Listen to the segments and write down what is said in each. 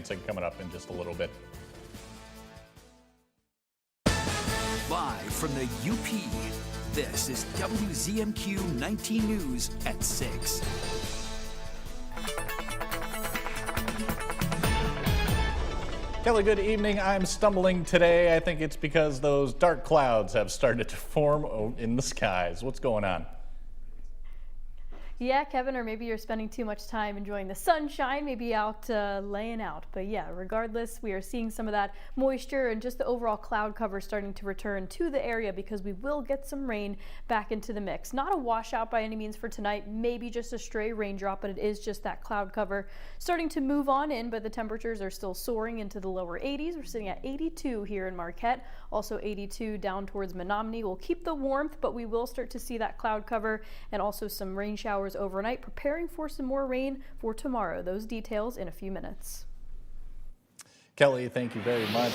dancing coming up in just a little bit. Live from the UP, this is WZMQ 19 News at 6. Kelly, good evening. I'm stumbling today. I think it's because those dark clouds have started to form in the skies. What's going on? Yeah, Kevin, or maybe you're spending too much time enjoying the sunshine, maybe out laying out. But yeah, regardless, we are seeing some of that moisture and just the overall cloud cover starting to return to the area because we will get some rain back into the mix. Not a washout by any means for tonight, maybe just a stray raindrop, but it is just that cloud cover starting to move on in, but the temperatures are still soaring into the lower 80s. We're sitting at 82 here in Marquette, also 82 down towards Menominee. We'll keep the warmth, but we will start to see that cloud cover and also some rain showers overnight, preparing for some more rain for tomorrow. Those details in a few minutes. Kelly, thank you very much.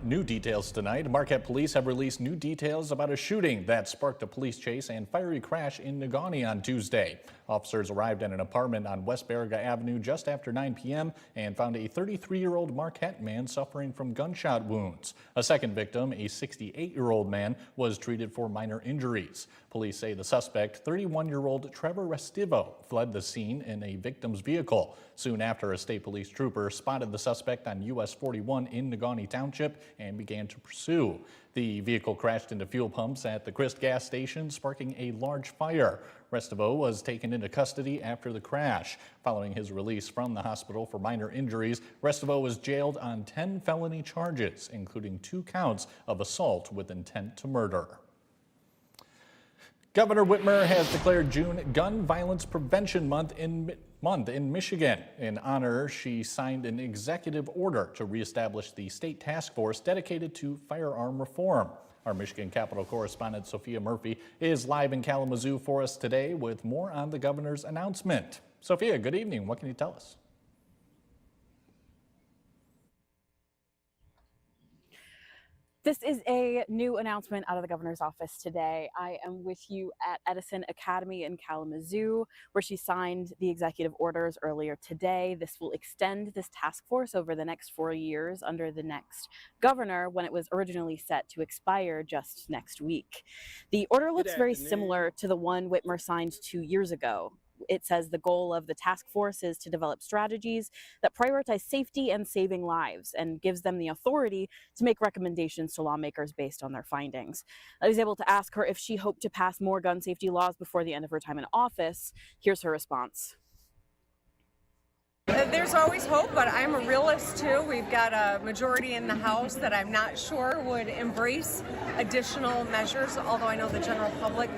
New details tonight. Marquette police have released new details about a shooting that sparked a police chase and fiery crash in Negaunee on Tuesday. Officers arrived at an apartment on West Baraga Avenue just after 9 p.m. and found a 33-year-old Marquette man suffering from gunshot wounds. A second victim, a 68-year-old man, was treated for minor injuries. Police say the suspect, 31-year-old Trevor Restivo, fled the scene in a victim's vehicle. Soon after, a state police trooper spotted the suspect on US 41 in Negaunee Township and began to pursue. The vehicle crashed into fuel pumps at the Christ gas station, sparking a large fire. Restivo was taken into custody after the crash. Following his release from the hospital for minor injuries, Restivo was jailed on 10 felony charges, including 2 counts of assault with intent to murder. Governor Whitmer has declared June Gun Violence Prevention Month in Michigan. In honor, she signed an executive order to reestablish the state task force dedicated to firearm reform. Our Michigan Capitol correspondent Sophia Murphy is live in Kalamazoo for us today with more on the governor's announcement. Sophia, good evening. What can you tell us? This is a new announcement out of the governor's office today. I am with you at Edison Academy in Kalamazoo, where she signed the executive orders earlier today. This will extend this task force over the next 4 years under the next governor, when it was originally set to expire just next week. The order looks very similar to the one Whitmer signed 2 years ago. It says the goal of the task force is to develop strategies that prioritize safety and saving lives, and gives them the authority to make recommendations to lawmakers based on their findings. I was able to ask her if she hoped to pass more gun safety laws before the end of her time in office. Here's her response. There's always hope, but I'm a realist too. We've got a majority in the House that I'm not sure would embrace additional measures, although I know the general public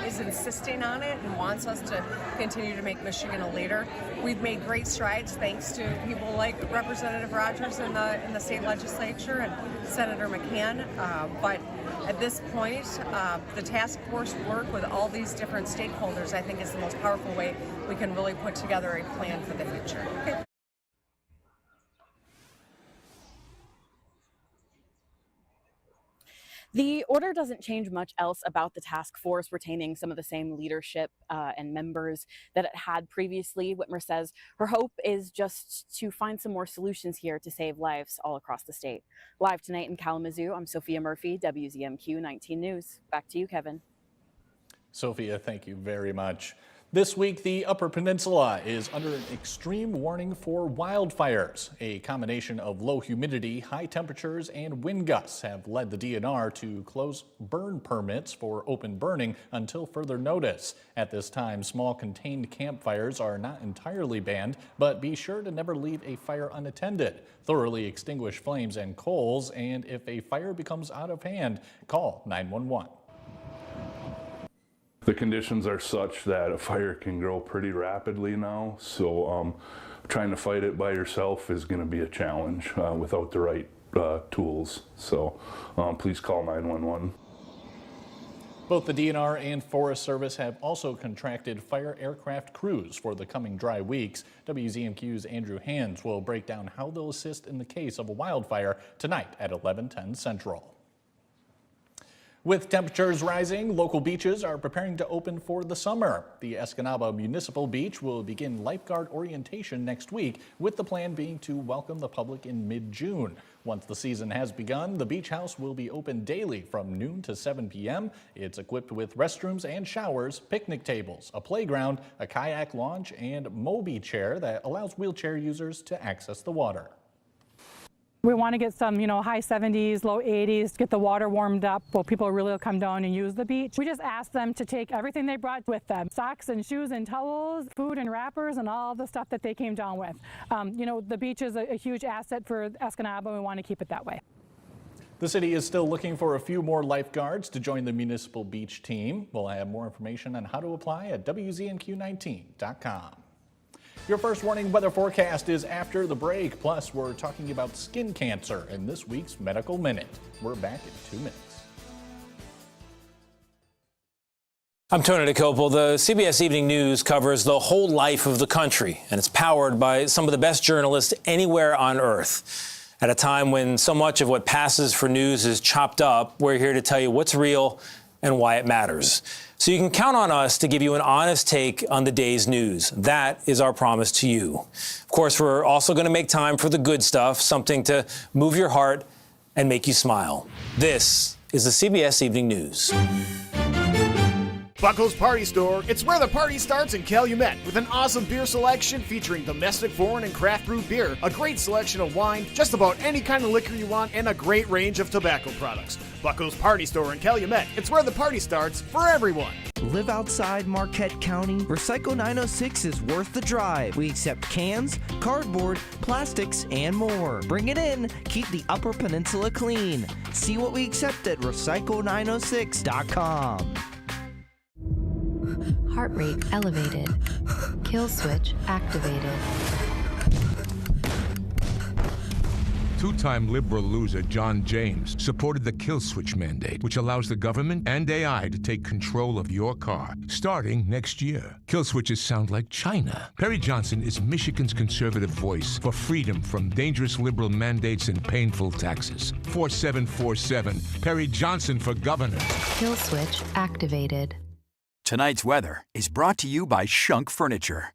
is insisting on it and wants us to continue to make Michigan a leader. We've made great strides thanks to people like Representative Rogers in the state legislature and Senator McCann, but at this point, the task force work with all these different stakeholders, I think, is the most powerful way we can really put together a plan for the future. Okay. The order doesn't change much else about the task force, retaining some of the same leadership and members that it had previously. Whitmer says her hope is just to find some more solutions here to save lives all across the state. Live tonight in Kalamazoo, I'm Sophia Murphy, WZMQ 19 News. Back to you, Kevin. Sophia, thank you very much. This week, the Upper Peninsula is under an extreme warning for wildfires. A combination of low humidity, high temperatures, and wind gusts have led the DNR to close burn permits for open burning until further notice. At this time, small contained campfires are not entirely banned, but be sure to never leave a fire unattended. Thoroughly extinguish flames and coals, and if a fire becomes out of hand, call 911. The conditions are such that a fire can grow pretty rapidly now, so trying to fight it by yourself is going to be a challenge without the right tools. So please call 911. Both the DNR and Forest Service have also contracted fire aircraft crews for the coming dry weeks. WZMQ's Andrew Hands will break down how they'll assist in the case of a wildfire tonight at 11:10 Central. With temperatures rising, local beaches are preparing to open for the summer. The Escanaba Municipal Beach will begin lifeguard orientation next week, with the plan being to welcome the public in mid-June. Once the season has begun, the beach house will be open daily from noon to 7 p.m. It's equipped with restrooms and showers, picnic tables, a playground, a kayak launch, and Moby chair that allows wheelchair users to access the water. We want to get some, high 70s, low 80s, get the water warmed up so people really will come down and use the beach. We just asked them to take everything they brought with them, socks and shoes and towels, food and wrappers, and all the stuff that they came down with. The beach is a huge asset for Escanaba. We want to keep it that way. The city is still looking for a few more lifeguards to join the municipal beach team. We'll have more information on how to apply at WZMQ19.com. Your first warning weather forecast is after the break. Plus, we're talking about skin cancer in this week's Medical Minute. We're back in 2 minutes. I'm Tony DeCopel. The CBS Evening News covers the whole life of the country, and it's powered by some of the best journalists anywhere on Earth. At a time when so much of what passes for news is chopped up, we're here to tell you what's real and why it matters. So you can count on us to give you an honest take on the day's news. That is our promise to you. Of course, we're also going to make time for the good stuff, something to move your heart and make you smile. This is the CBS Evening News. Buckle's Party Store. It's where the party starts in Calumet, with an awesome beer selection featuring domestic, foreign, and craft brewed beer, a great selection of wine, just about any kind of liquor you want, and a great range of tobacco products. Buckle's Party Store in Calumet. It's where the party starts for everyone. Live outside Marquette County? Recycle 906 is worth the drive. We accept cans, cardboard, plastics, and more. Bring it in. Keep the Upper Peninsula clean. See what we accept at recycle906.com. Heart rate elevated. Kill switch activated. Two-time liberal loser John James supported the kill switch mandate, which allows the government and AI to take control of your car, starting next year. Kill switches sound like China. Perry Johnson is Michigan's conservative voice for freedom from dangerous liberal mandates and painful taxes. 4747, Perry Johnson for governor. Kill switch activated. Tonight's weather is brought to you by Shunk Furniture.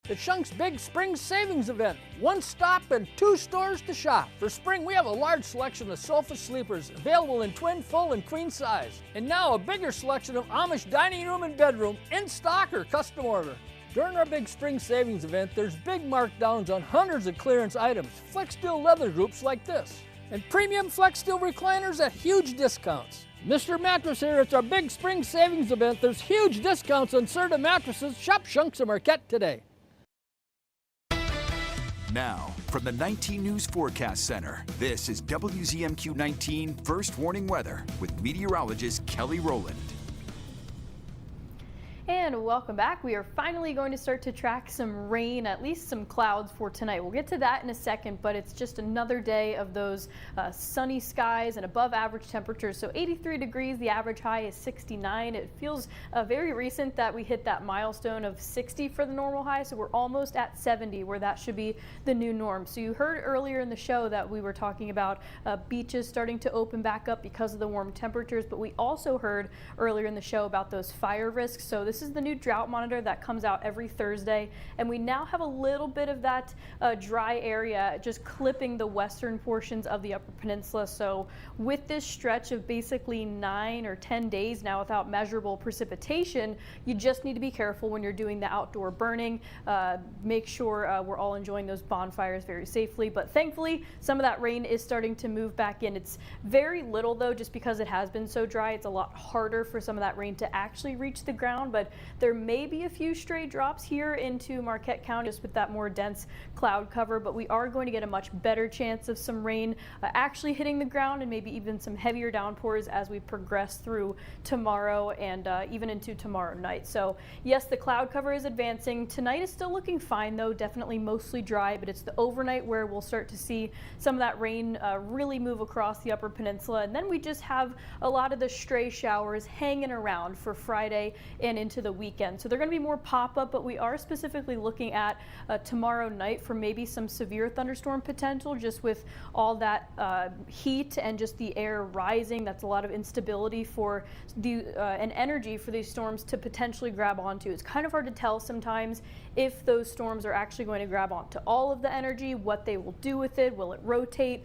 It's Shunk's Big Spring Savings Event. One stop and 2 stores to shop. For spring, we have a large selection of sofa sleepers available in twin, full, and queen size. And now a bigger selection of Amish dining room and bedroom in stock or custom order. During our Big Spring Savings Event, there's big markdowns on hundreds of clearance items, Flex Steel leather groups like this, and premium Flex Steel recliners at huge discounts. Mr. Mattress here, it's our Big Spring Savings Event. There's huge discounts on certain mattresses. Shop Shunks and Marquette today. Now, from the 19 News Forecast Center, this is WZMQ 19 First Warning Weather with meteorologist Kelly Rowland. And welcome back. We are finally going to start to track some rain, at least some clouds for tonight. We'll get to that in a second, but it's just another day of those sunny skies and above average temperatures. So 83 degrees, the average high is 69. It feels very recent that we hit that milestone of 60 for the normal high. So we're almost at 70, where that should be the new norm. So you heard earlier in the show that we were talking about beaches starting to open back up because of the warm temperatures, but we also heard earlier in the show about those fire risks. So this is the new drought monitor that comes out every Thursday, and we now have a little bit of that dry area just clipping the western portions of the Upper Peninsula. So with this stretch of basically 9 or 10 days now without measurable precipitation, you just need to be careful when you're doing the outdoor burning. Make sure we're all enjoying those bonfires very safely, but thankfully some of that rain is starting to move back in. It's very little though, just because it has been so dry. It's a lot harder for some of that rain to actually reach the ground, but there may be a few stray drops here into Marquette County just with that more dense cloud cover, but we are going to get a much better chance of some rain actually hitting the ground, and maybe even some heavier downpours as we progress through tomorrow and even into tomorrow night. So yes, the cloud cover is advancing. Tonight is still looking fine though, definitely mostly dry, but it's the overnight where we'll start to see some of that rain really move across the Upper Peninsula, and then we just have a lot of the stray showers hanging around for Friday and into into the weekend. So they're going to be more pop-up, but we are specifically looking at tomorrow night for maybe some severe thunderstorm potential, just with all that heat and just the air rising. That's a lot of instability for the and energy for these storms to potentially grab onto. It's kind of hard to tell sometimes if those storms are actually going to grab onto all of the energy, what they will do with it. Will it rotate?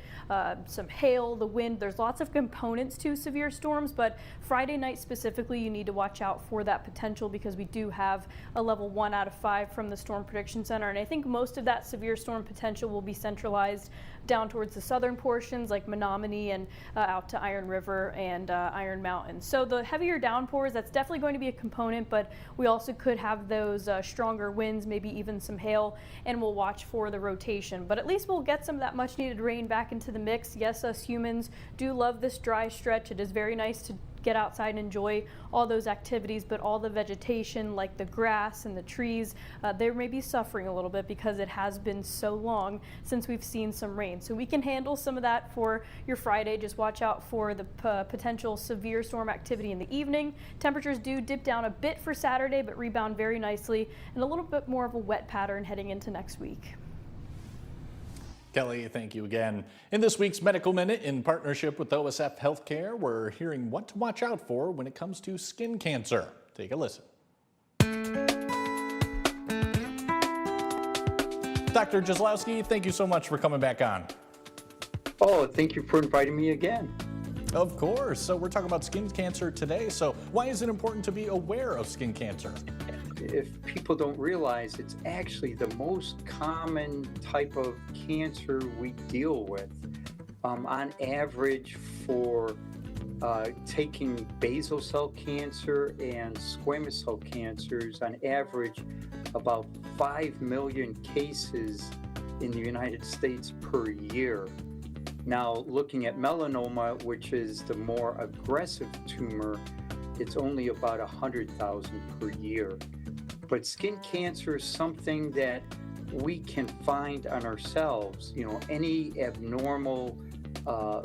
Some hail, the wind. There's lots of components to severe storms, but Friday night specifically, you need to watch out for that potential because we do have a level 1 out of 5 from the Storm Prediction Center. And I think most of that severe storm potential will be centralized down towards the southern portions like Menominee and out to Iron River and Iron Mountain. So the heavier downpours, that's definitely going to be a component, but we also could have those stronger winds, maybe even some hail, and we'll watch for the rotation. But at least we'll get some of that much needed rain back into the mix. Yes, us humans do love this dry stretch. It is very nice to get outside and enjoy all those activities, but all the vegetation like the grass and the trees, they may be suffering a little bit because it has been so long since we've seen some rain. So we can handle some of that for your Friday. Just watch out for the potential severe storm activity in the evening. Temperatures do dip down a bit for Saturday, but rebound very nicely, and a little bit more of a wet pattern heading into next week. Kelly, thank you again. In this week's Medical Minute, in partnership with OSF Healthcare, we're hearing what to watch out for when it comes to skin cancer. Take a listen. Dr. Jaslowski, thank you so much for coming back on. Oh, thank you for inviting me again. Of course. So we're talking about skin cancer today. So why is it important to be aware of skin cancer? If people don't realize, it's actually the most common type of cancer we deal with. On average, for taking basal cell cancer and squamous cell cancers, on average, about 5 million cases in the United States per year. Now, looking at melanoma, which is the more aggressive tumor, it's only about 100,000 per year. But skin cancer is something that we can find on ourselves. You know, any abnormal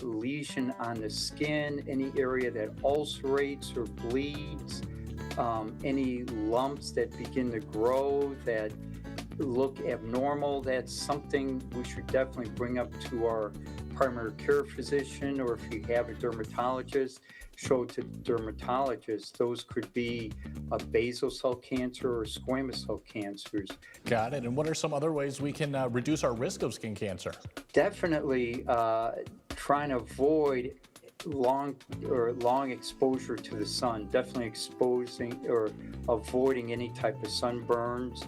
lesion on the skin, any area that ulcerates or bleeds, any lumps that begin to grow that look abnormal, that's something we should definitely bring up to our primary care physician, or if you have a dermatologist, show to the dermatologist. Those could be a basal cell cancer or squamous cell cancers. Got it. And what are some other ways we can reduce our risk of skin cancer? Definitely trying to avoid long exposure to the sun. Definitely avoiding any type of sunburns,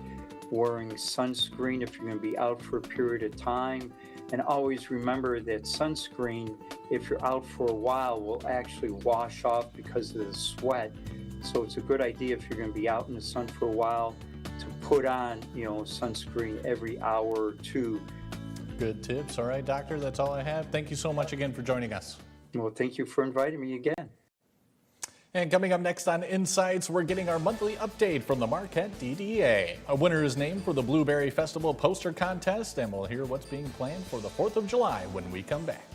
wearing sunscreen if you're going to be out for a period of time. And always remember that sunscreen, if you're out for a while, will actually wash off because of the sweat. So it's a good idea if you're going to be out in the sun for a while to put on, sunscreen every hour or two. Good tips. All right, doctor, that's all I have. Thank you so much again for joining us. Well, thank you for inviting me again. And coming up next on Insights, we're getting our monthly update from the Marquette DDA. A winner is named for the Blueberry Festival poster contest, and we'll hear what's being planned for the 4th of July when we come back.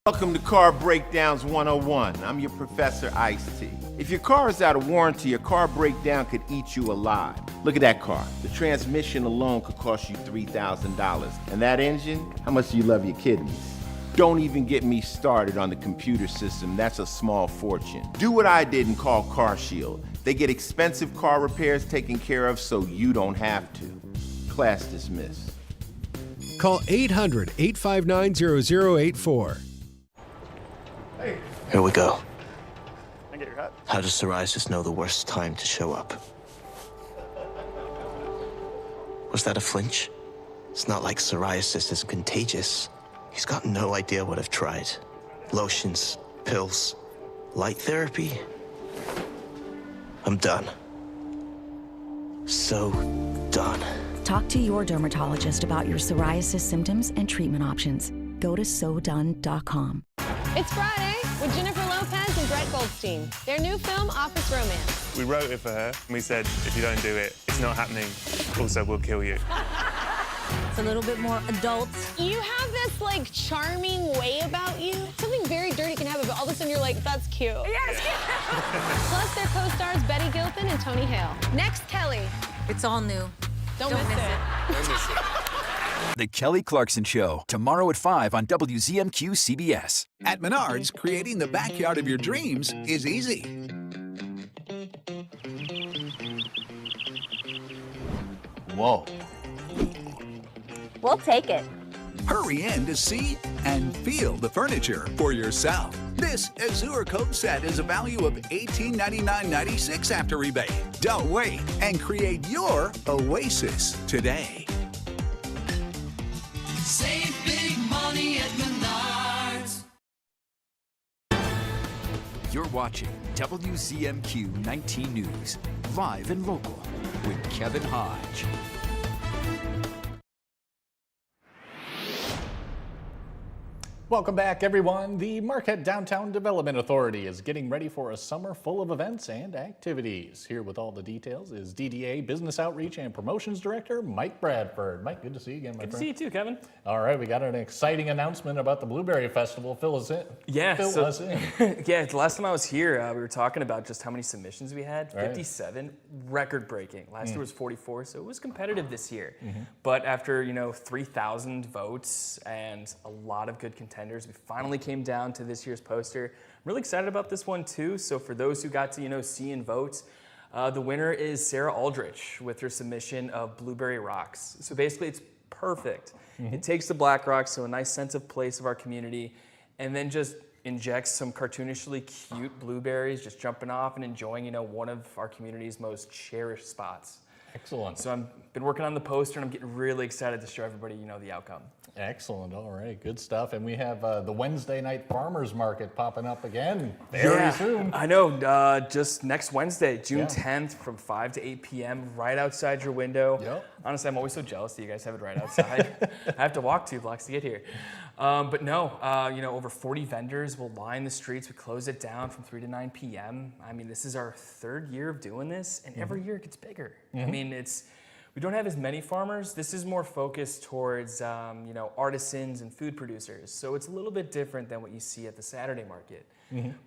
Welcome to Car Breakdowns 101. I'm your Professor Ice-T. If your car is out of warranty, a car breakdown could eat you alive. Look at that car. The transmission alone could cost you $3,000. And that engine? How much do you love your kidneys? Don't even get me started on the computer system. That's a small fortune. Do what I did and call CarShield. They get expensive car repairs taken care of so you don't have to. Class dismissed. Call 800-859-0084. Hey. Here we go. I get your hat. How does psoriasis know the worst time to show up? Was that a flinch? It's not like psoriasis is contagious. He's got no idea what I've tried. Lotions, pills, light therapy. I'm done. So done. Talk to your dermatologist about your psoriasis symptoms and treatment options. Go to SoDone.com. It's Friday with Jennifer Lopez and Brett Goldstein. Their new film, Office Romance. We wrote it for her, and we said, if you don't do it, it's not happening. Also, we'll kill you. It's a little bit more adult. You have this like charming way about you. Something very dirty can happen, but all of a sudden you're like, that's cute. Yes. Plus their co-stars Betty Gilpin and Tony Hale. Next, Kelly. It's all new. Don't miss it. Don't miss it. The Kelly Clarkson Show, tomorrow at 5 on WZMQ CBS. At Menards, creating the backyard of your dreams is easy. Whoa. We'll take it. Hurry in to see and feel the furniture for yourself. This Azure coat set is a value of $1899.96 after rebate. Don't wait and create your oasis today. Save big money at Menards. You're watching WZMQ 19 News, live and local, with Kevin Hodge. Welcome back, everyone. The Marquette Downtown Development Authority is getting ready for a summer full of events and activities. Here with all the details is DDA Business Outreach and Promotions Director Mike Bradford. Mike, good to see you again, my friend. Good to see you too, Kevin. All right, we got an exciting announcement about the Blueberry Festival. Fill us in. Yeah, Fill us in. Yeah, the last time I was here, we were talking about just how many submissions we had. Right. 57, record-breaking. Last year was 44, so it was competitive this year. Mhm. But after 3,000 votes and a lot of good contenders, we finally came down to this year's poster. I'm really excited about this one too. So for those who got to see and vote, the winner is Sarah Aldrich with her submission of Blueberry Rocks. So basically, it's perfect. It takes the Black Rocks, so a nice sense of place of our community, and then just injects some cartoonishly cute blueberries just jumping off and enjoying one of our community's most cherished spots. Excellent. So I've been working on the poster, and I'm getting really excited to show everybody the outcome. Excellent. All right, good stuff. And we have the Wednesday night farmers market popping up again very soon. I know. Just next Wednesday, June 10th, from 5 to 8 p.m., right outside your window. Yep. Honestly, I'm always so jealous that you guys have it right outside. I have to walk 2 blocks to get here. But no, over 40 vendors will line the streets. We close it down from 3 to 9 p.m. I mean, this is our 3rd year of doing this, and every year it gets bigger. I mean, we don't have as many farmers. This is more focused towards, artisans and food producers. So it's a little bit different than what you see at the Saturday market.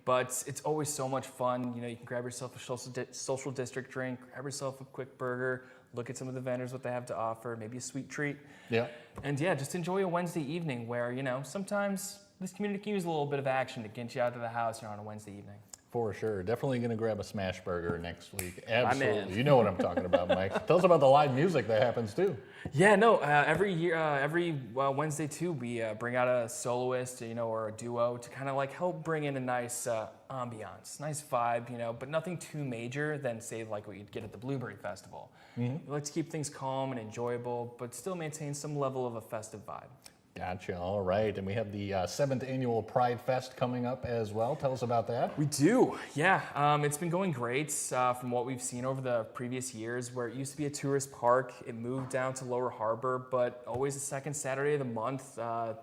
But it's always so much fun. You can grab yourself a social district drink, grab yourself a quick burger, look at some of the vendors, what they have to offer, maybe a sweet treat. Yeah. And just enjoy a Wednesday evening where, sometimes this community can use a little bit of action to get you out of the house on a Wednesday evening. For sure. Definitely going to grab a smash burger next week. My man. Absolutely. You know what I'm talking about, Mike. Tell us about the live music that happens too. Yeah, no, every year, every Wednesday too, we bring out a soloist, or a duo to kind of help bring in a nice ambiance, nice vibe, but nothing too major than say what you'd get at the Blueberry Festival. We like to keep things calm and enjoyable, but still maintain some level of a festive vibe. Gotcha. All right. And we have the 7th annual Pride Fest coming up as well. Tell us about that. We do. Yeah. It's been going great from what we've seen over the previous years, where it used to be a tourist park. It moved down to Lower Harbor, but always the second Saturday of the month, the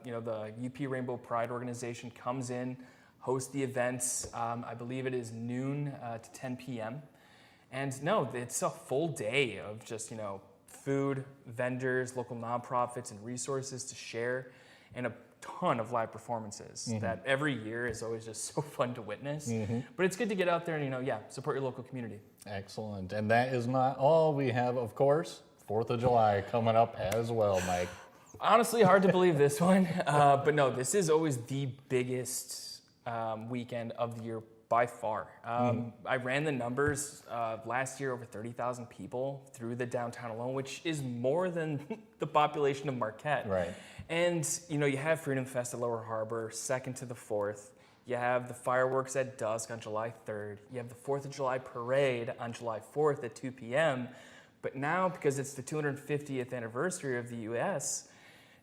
UP Rainbow Pride organization comes in, hosts the events. I believe it is noon to 10 p.m. And no, it's a full day of just, food, vendors, local nonprofits, and resources to share, and a ton of live performances that every year is always just so fun to witness. But it's good to get out there and, support your local community. Excellent. And that is not all we have, of course. 4th of July coming up as well, Mike. Honestly, hard to believe this one. But no, this is always the biggest weekend of the year by far. I ran the numbers last year, over 30,000 people through the downtown alone, which is more than the population of Marquette. Right. And you have Freedom Fest at Lower Harbor, 2nd to the 4th. You have the fireworks at dusk on July 3rd. You have the 4th of July parade on July 4th at 2 p.m. But now, because it's the 250th anniversary of the U.S.,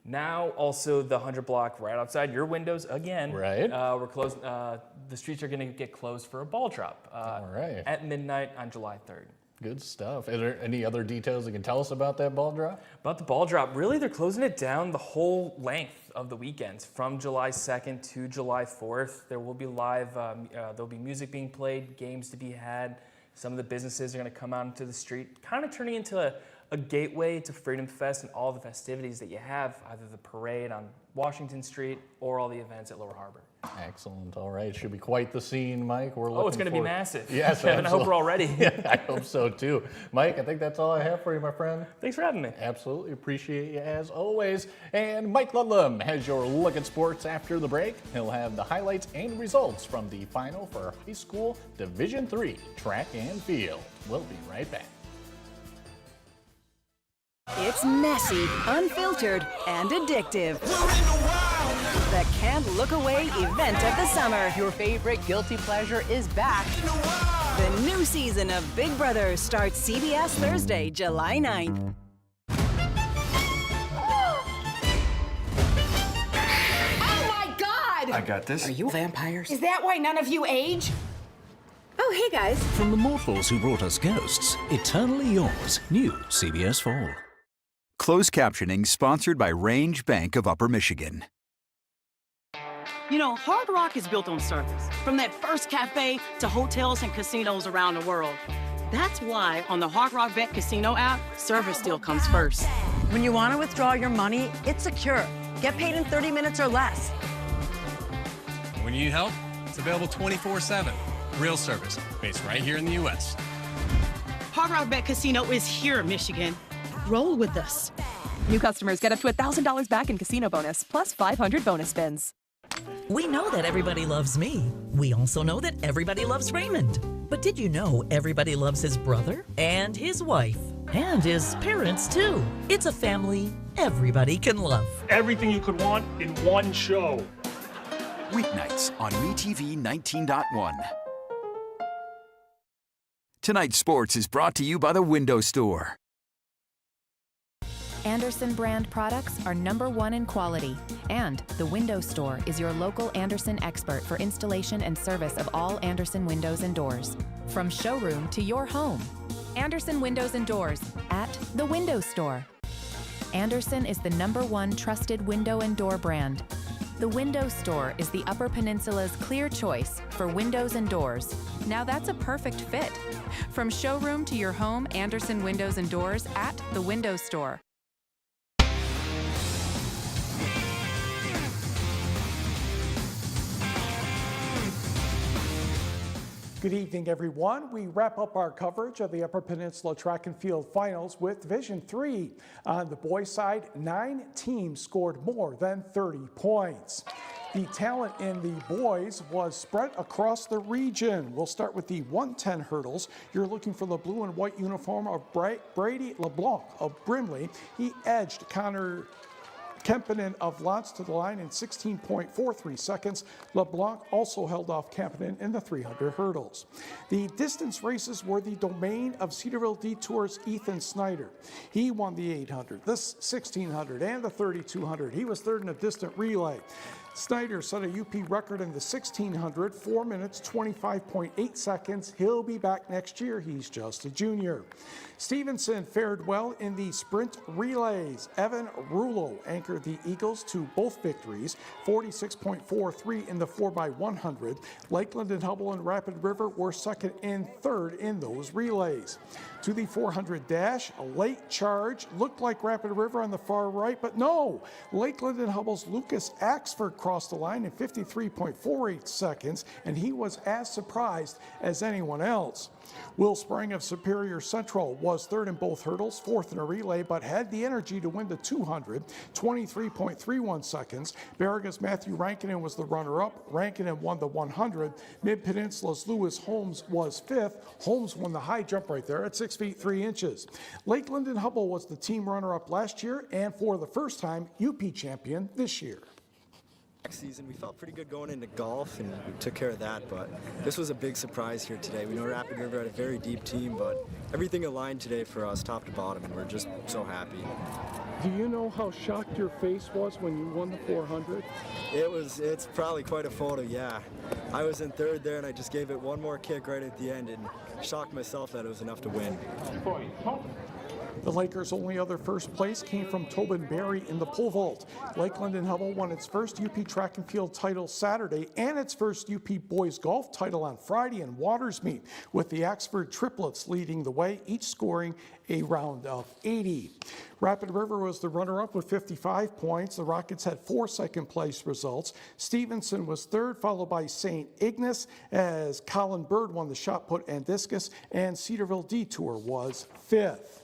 now also the 100 block right outside your windows again. Right. We're closed. The streets are going to get closed for a ball drop All right. at midnight on July 3rd. Good stuff. Are there any other details you can tell us about that ball drop? About the ball drop, really they're closing it down the whole length of the weekends from July 2nd to July 4th. There will be live, there'll be music being played, games to be had. Some of the businesses are going to come out into the street, kind of turning into a a gateway to Freedom Fest and all the festivities that you have, either the parade on Washington Street or all the events at Lower Harbor. Excellent. All right. Should be quite the scene, Mike. We're looking Oh, it's going to be forward- massive. Yes, Kevin, I hope we're all ready. Yeah, I hope so too. Mike, I think that's all I have for you, my friend. Thanks for having me. Absolutely. Appreciate you as always. And Mike Ludlam has your look at sports after the break. He'll have the highlights and results from the final for high school Division III track and field. We'll be right back. It's messy, unfiltered, and addictive. The can't look away event of the summer. Your favorite guilty pleasure is back. The new season of Big Brother starts CBS Thursday, July 9th. Oh my God! I got this. Are you vampires? Is that why none of you age? Oh, hey guys. From the mortals who brought us ghosts, eternally yours, new CBS Fall. Closed captioning sponsored by Range Bank of Upper Michigan. You know, Hard Rock is built on service, from that first cafe to hotels and casinos around the world. That's why on the Hard Rock Bet Casino app, service still comes first. When you want to withdraw your money, it's secure. Get paid in 30 minutes or less. When you need help, it's available 24/7. Real service, based right here in the U.S. Hard Rock Bet Casino is here, Michigan. Roll with us. New customers get up to $1,000 back in casino bonus, plus 500 bonus spins. We know that everybody loves me. We also know that everybody loves Raymond. But did you know everybody loves his brother and his wife and his parents too? It's a family everybody can love. Everything you could want in one show. Weeknights on MeTV 19.1. Tonight's sports is brought to you by the Window Store. Andersen brand products are #1 in quality, and the Window Store is your local Andersen expert for installation and service of all Andersen windows and doors, from showroom to your home. Andersen Windows and Doors at the Window Store. Andersen is the #1 trusted window and door brand. The Window Store is the Upper Peninsula's clear choice for windows and doors. Now that's a perfect fit. From showroom to your home, Andersen Windows and Doors at the Window Store. Good evening, everyone. We wrap up our coverage of the Upper Peninsula Track and Field Finals with Division III. On the boys' side, 9 teams scored more than 30 points. The talent in the boys was spread across the region. We'll start with the 110 hurdles. You're looking for the blue and white uniform of Brady LeBlanc of Brimley. He edged Connor Kempinen of Lantz to the line in 16.43 seconds. LeBlanc also held off Kempinen in the 300 hurdles. The distance races were the domain of Cedarville Detour's Ethan Snyder. He won the 800, the 1600, and the 3200. He was third in a distant relay. Snyder set a UP record in the 1600, 4 minutes, 25.8 seconds. He'll be back next year. He's just a junior. Stevenson fared well in the sprint relays. Evan Rulo anchored the Eagles to both victories, 46.43 in the 4x100. Lakeland and Hubble and Rapid River were second and third in those relays. To the 400 dash, a late charge. Looked like Rapid River on the far right, but no. Lakeland and Hubble's Lucas Axford crossed the line in 53.48 seconds, and he was as surprised as anyone else. Will Spring of Superior Central was third in both hurdles, fourth in a relay, but had the energy to win the 200, 23.31 seconds. Barriga's Matthew Rankinen was the runner-up. Rankinen won the 100. Mid-Peninsula's Lewis Holmes was fifth. Holmes won the high jump right there at 6 feet 3 inches. Lakeland and Hubble was the team runner-up last year, and for the first time, UP champion this year. Season, we felt pretty good going into golf and we took care of that, but this was a big surprise here today. We know Rapid River had a very deep team, but everything aligned today for us top to bottom, and we're just so happy. Do you know how shocked your face was when you won the 400? It's probably quite a photo, yeah. I was in third there and I just gave it one more kick right at the end and shocked myself that it was enough to win. The Lakers' only other first place came from Tobin Berry in the pole vault. Lakeland and Hubble won its first UP track and field title Saturday and its first UP boys golf title on Friday in Waters meet, with the Axford triplets leading the way, each scoring a round of 80. Rapid River was the runner-up with 55 points. The Rockets had 4 second-place results. Stevenson was third, followed by St. Ignace, as Colin Bird won the shot put and discus, and Cedarville Detour was fifth.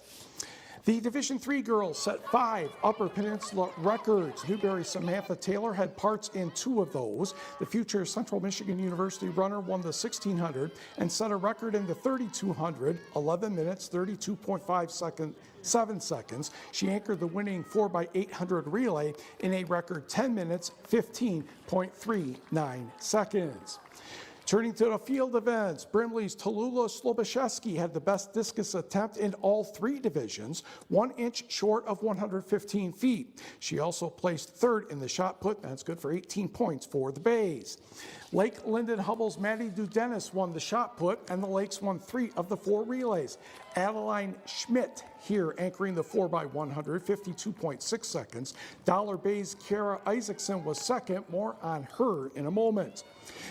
The Division III girls set 5 Upper Peninsula records. Newberry's Samantha Taylor had parts in 2 of those. The future Central Michigan University runner won the 1600 and set a record in the 3200, 11 minutes, 32.7 seconds. She anchored the winning 4x800 relay in a record 10 minutes, 15.39 seconds. Turning to the field events, Brimley's Tallulah Slobaszewski had the best discus attempt in all 3 divisions, 1 inch short of 115 feet. She also placed third in the shot put. That's good for 18 points for the Bays. Lake Linden Hubble's Maddie Dudenis won the shot put, and the Lakes won 3 of the 4 relays. Adeline Schmidt here anchoring the 4x100, 52.6 seconds. Dollar Bay's Kara Isaacson was second. More on her in a moment.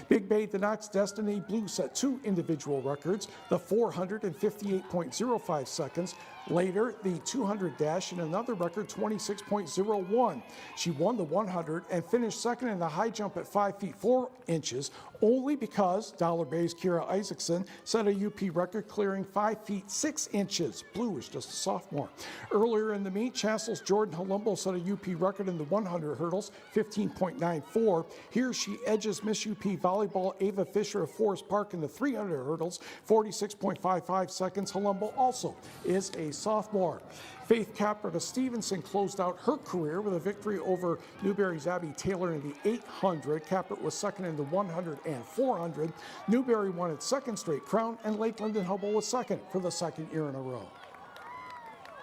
Big Bay Denak's Destiny Blue set 2 individual records, the 400 in 58.05 seconds. Later, the 200 dash in another record, 26.01. She won the 100 and finished second in the high jump at 5 feet 4 inches, only because Dollar Bay's Kira Isaacson set a UP record clearing 5 feet 6 inches. Blue is just a sophomore. Earlier in the meet, Chancell's Jordan Halumbo set a UP record in the 100 hurdles, 15.94. Here she edges Miss UP volleyball Ava Fisher of Forest Park in the 300 hurdles, 46.55 seconds. Halumbo also is a sophomore. Faith Capper to Stevenson closed out her career with a victory over Newberry's Abby Taylor in the 800. Capper was second in the 100 and 400. Newberry won its second straight crown, and Lakeland and Hubble was second for the second year in a row.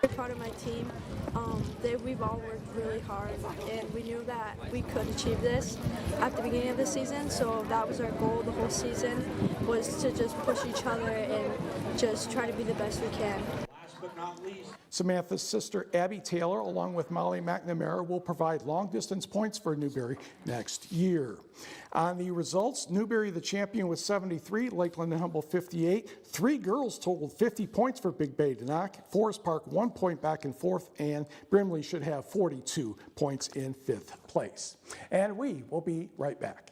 I'm proud of my team. We've all worked really hard, and we knew that we could achieve this at the beginning of the season, so that was our goal the whole season, was to just push each other and just try to be the best we can. But not least, Samantha's sister Abby Taylor, along with Molly McNamara, will provide long-distance points for Newberry next year. On the results, Newberry the champion with 73, Lakeland and Humble 58. 3 girls totaled 50 points for Big Bay Denak. Forest Park 1 point back in 4th, and Brimley should have 42 points in 5th place. And we will be right back.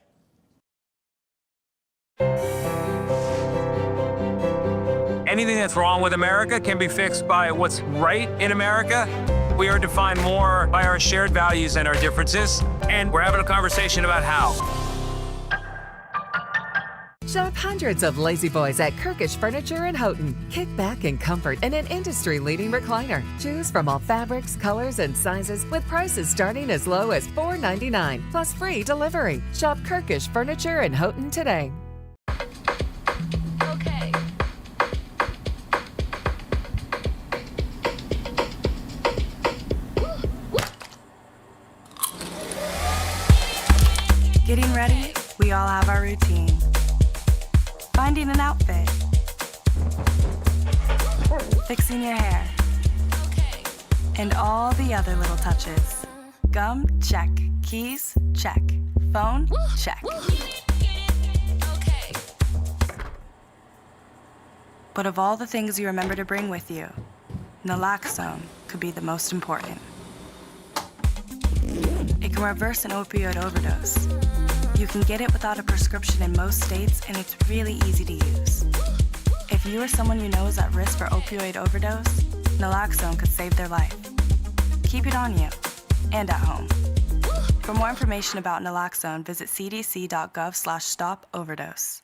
Anything that's wrong with America can be fixed by what's right in America. We are defined more by our shared values and our differences, and we're having a conversation about how. Shop hundreds of lazy boys at Kirkish Furniture in Houghton. Kick back in comfort in an industry-leading recliner. Choose from all fabrics, colors, and sizes with prices starting as low as $4.99, plus free delivery. Shop Kirkish Furniture in Houghton today. Getting ready, we all have our routine. Finding an outfit. Fixing your hair. And all the other little touches. Gum, check. Keys, check. Phone, check. But of all the things you remember to bring with you, naloxone could be the most important. It can reverse an opioid overdose. You can get it without a prescription in most states, and it's really easy to use. If you or someone you know is at risk for opioid overdose, naloxone could save their life. Keep it on you and at home. For more information about naloxone, visit cdc.gov/stop-overdose.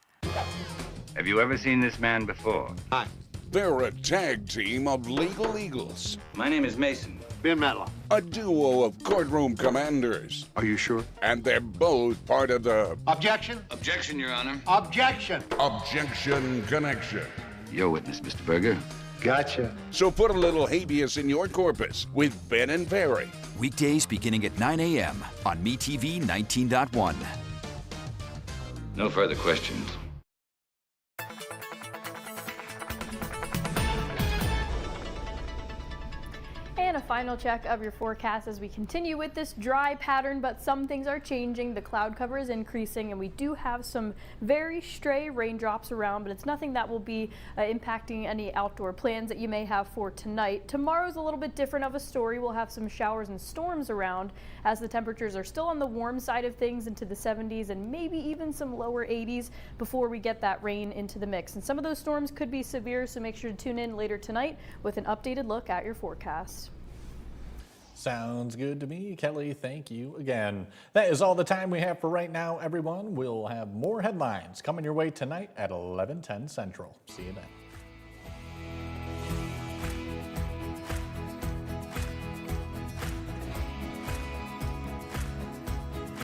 Have you ever seen this man before? Hi. They're a tag team of legal eagles. My name is Mason. Ben Matlock. A duo of courtroom commanders. Are you sure? And they're both part of the... Objection? Objection, Your Honor. Objection. Objection Connection. Your witness, Mr. Berger. Gotcha. So put a little habeas in your corpus with Ben and Perry. Weekdays beginning at 9 a.m. on MeTV 19.1. No further questions. final check of your forecast as we continue with this dry pattern, but some things are changing. The cloud cover is increasing, and we do have some very stray raindrops around, but it's nothing that will be impacting any outdoor plans that you may have for tonight. Tomorrow's a little bit different of a story. We'll have some showers and storms around as the temperatures are still on the warm side of things into the 70s and maybe even some lower 80s before we get that rain into the mix. And some of those storms could be severe, so make sure to tune in later tonight with an updated look at your forecast. Sounds good to me. Kelly, thank you again. That is all the time we have for right now, everyone. We'll have more headlines coming your way tonight at 11:10 Central. See you then.